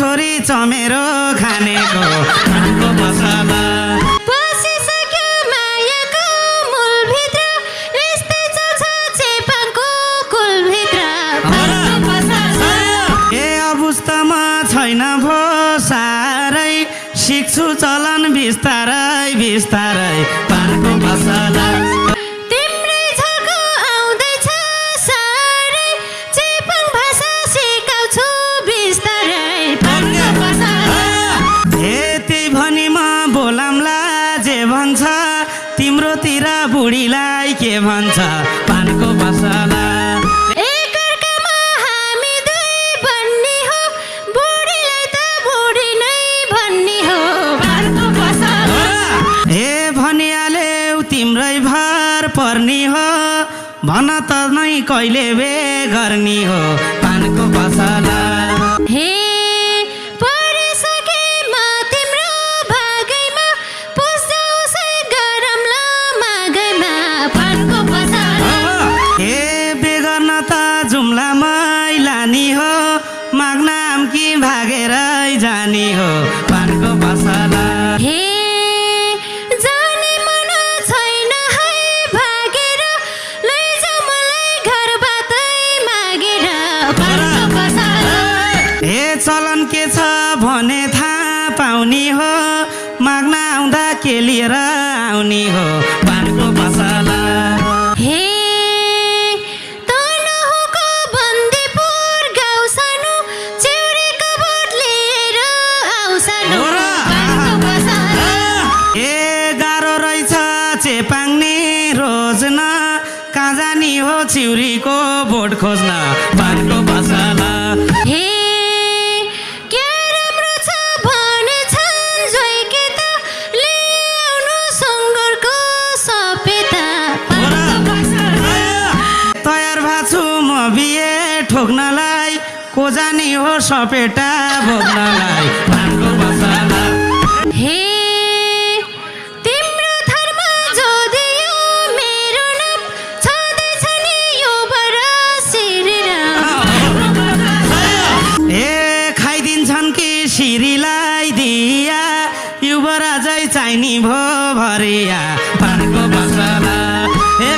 छोरी चमेरो खानेको पानको मसला बसिसक्यो मायाको मूलभित्र यस्तै चल्छ चेपाङको कुलभित्र पानको मसला ए अबुस्तमा छैन भो सारै सिक्छु चलन बिस्तारै बिस्तारै पानको मसला तिम्रै झल्को आउँदैछ सारै चेपाङ भाषा सिकाउँछु बिस्तारै पानको मसला त्यही भनी म बोलाम्ला जे भन्छ तिम्रोतिर बुढीलाई के भन्छ पानको मसला एकअर्कामा हामी दुई भन्ने हो बुढीलाई त बुढी नै भन्ने हो पानको मसला ए भनिहाल्यौ तिम्रै भर पर्ने हो भन त नै कहिले बे गर्ने हो पानको मसला हे परिसके म तिम्रो भागैमा पुस्छौसै गरमला मागैमा पानको मसला ए बेगर्न त जुम्ला मैलानी हो माग्नाम कि भागेरै जानी हो पानको मसला हे जाने मन छैन है भागेर लैजाऊ मलाई घरबाटै मागेर पानको मसला ए चलन के छ भने थाहा पाउने हो माग्न आउँदा के लिएर आउने हो पानको मसला हे तनहुको बन्दीपुर गाउँ सानो चिउरीको बोट लिएर आऊ सानो पानको मसला ए गाह्रो रहेछ चेपाङ्ने रोज्न कहाँ जानी हो चिउरीको बोट खोज्न पानको मसला हे क्या राम्रो छ भनेछन् जोइके त ल्याउनु सुँगुरको सपेता पानको मसला तयार भएको छु म बिहे ठोक्नलाई को जानी हो सपेटा भोग्नलाई पानको मसला हे तिम्रो थरमा जोडियो मेरो नाम छँदैछ नि यो बर श्रीराम ए खाइदिन्छन् कि सिरीलाई दिया युवराजै चाहिने भो भरिया पानको मसला ए